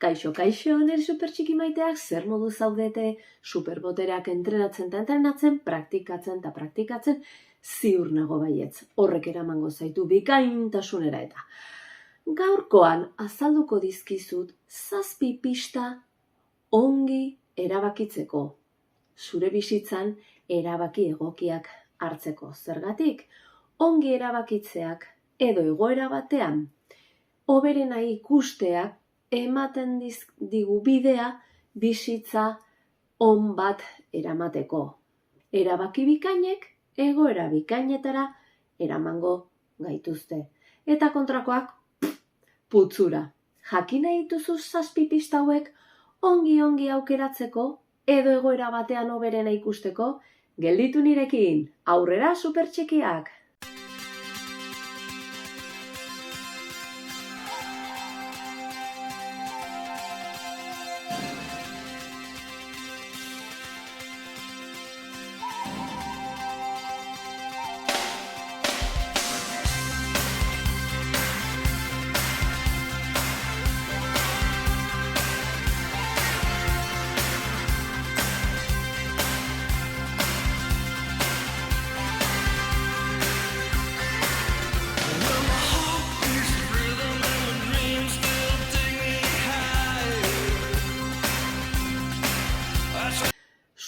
Kaixo, nire supertxiki maiteak, zer modu zaudete, superbotereak entrenatzen eta entrenatzen, praktikatzen, ziur nago baietz. Horrek eramango zaitu bikaintasunera eta. Gaurkoan azalduko dizkizut 7 pista ongi erabakitzeko. Zure bizitzan erabaki egokiak hartzeko. Zergatik, ongi erabakitzeak edo egoera batean, hoberena ikusteak ematen digu bidea bizitza on bat eramateko. Erabaki bikainek egoera bikainetara eramango gaituzte. Eta kontrakoak putzura. Jakin nahi dituzu 7 pista hauek ongi aukeratzeko edo egoera batean hoberena ikusteko, gelditu nirekin, aurrera supertxikiak!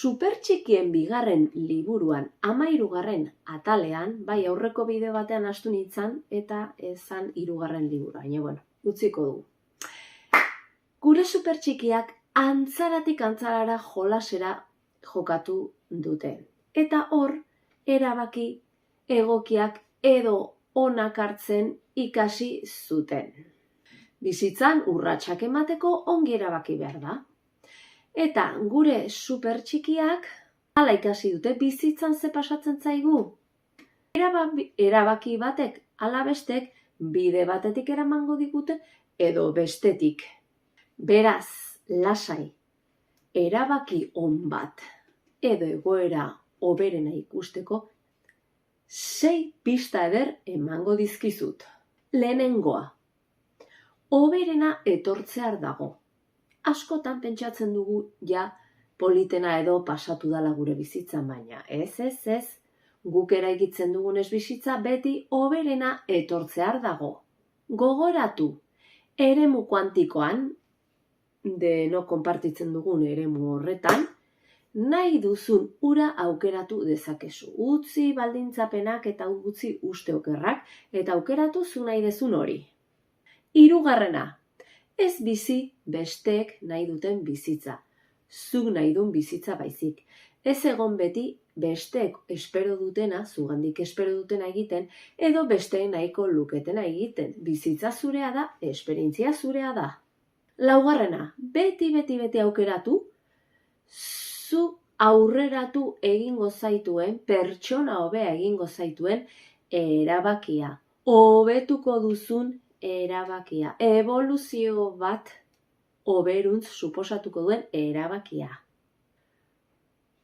Supertxikien bigarren liburuan 13. atalean, bai aurreko bideo batean hastu nintzen eta ezan 3. liburua, baina utziko dugu. Gure supertxikiak antzaratik antzarara jolasera jokatu dute. Eta hor, erabaki egokiak edo onak hartzen ikasi zuten. Bizitzan urratsak emateko ongi erabaki behar da. Eta gure supertxikiak hala ikasi dute bizitzan ze pasatzen zaigu. Erabaki batek ala bestek bide batetik eramango digute edo bestetik. Beraz, lasai, erabaki on bat edo egoera hoberena ikusteko 6 pista eder emango dizkizut. Lehenengoa, hoberena etortzear dago. Askotan pentsatzen dugu ja politena edo pasatu dala gure bizitzan, baina ez, guk eraikitzen dugunez bizitza beti hoberena etortzear dago. Gogoratu, eremu kuantikoan, denok konpartitzen dugun eremu horretan, nahi duzun ura aukeratu dezakezu. Utzi baldintzapenak eta utzi uste okerrak, eta aukeratu zu nahi dezun hori. 3. Ez bizi besteek nahi duten bizitza. Zuk nahi duen bizitza baizik. Ez egon beti besteek espero dutena, zugandik espero dutena egiten, edo besteek nahiko luketena egiten. Bizitza zurea da, esperientzia zurea da. 4. Beti aukeratu, zu aurreratu egingo zaituen, pertsona hobea egingo zaituen erabakia. Hobetuko duzun erabakia. Eboluzio bat hoberuntz suposatuko duen erabakia.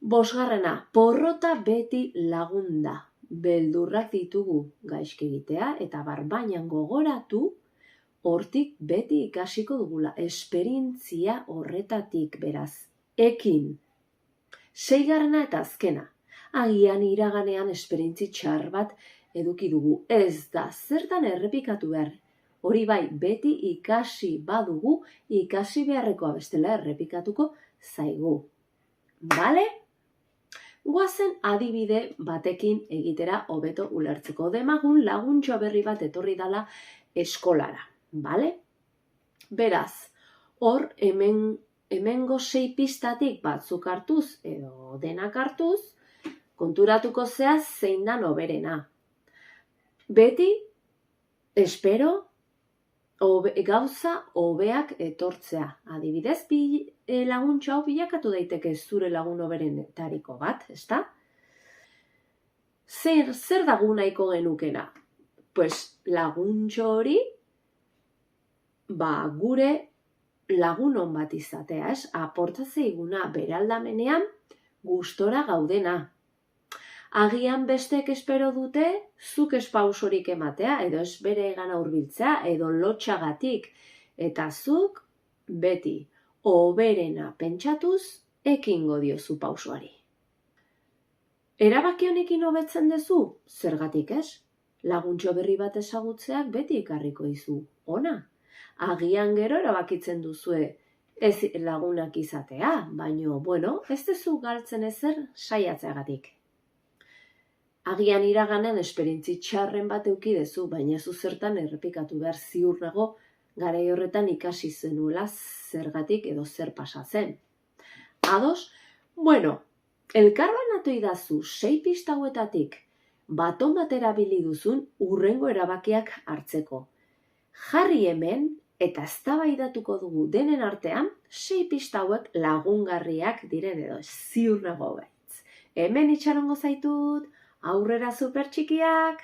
5. Porrota beti lagunda. Beldurrak ditugu gaizki egitea eta baina gogoratu hortik beti ikasiko dugula. Esperientzia horretatik beraz. Ekin. 6. eta azkena. Agian iraganean esperientzi txar bat eduki dugu. Ez da zertan errepikatu behar. Hori bai, beti ikasi badugu, ikasi beharrekoa bestela errepikatuko zaigu. Bale? Goazen adibide batekin egitera hobeto ulertzeko. Demagun laguntxo berri bat etorri dala eskolara. Bale? Beraz, hor hemengo 6 pistatik batzuk hartuz edo denak hartuz, konturatuko zea zein dan hoberena. Beti, espero, gauza hobeak etortzea. Adibidez, laguntxo hau bilakatu daiteke zure lagun hoberenetariko bat, ezta? Zer dago nahiko genukena? Laguntxo hori, gure lagunon bat izatea, ez? Aportatzeiguna bere aldamenean gustora gaudena. Agian bestek espero dute, zuk espausorik ematea, edo ez bere gana hurbiltzea, edo lotxagatik. Eta zuk, beti hoberena pentsatuz ekingo diozu pausoari. Erabaki honekin hobetzen duzu? Zergatik ez? Laguntxo berri bat ezagutzeak beti ekarriko dizu ona. Agian gero erabakitzen duzue ez lagunak izatea, baino, ez duzu galtzen ezer saiatzeagatik. Agian iraganean esperientzi txarren bat eduki duzu, baina ez du zertan errepikatu behar, ziur nago garai horretan ikasi zenuela zergatik edo zer pasa zen. Ados? Elkarbanatu idazu 6 pista hauetatik baton bat erabili duzun hurrengo erabakiak hartzeko. Jarri hemen eta eztabaidatuko dugu denen artean 6 pista hauek lagungarriak diren edo ziur nago baitz. Hemen itxarongo zaitut, aurrera super txikiak!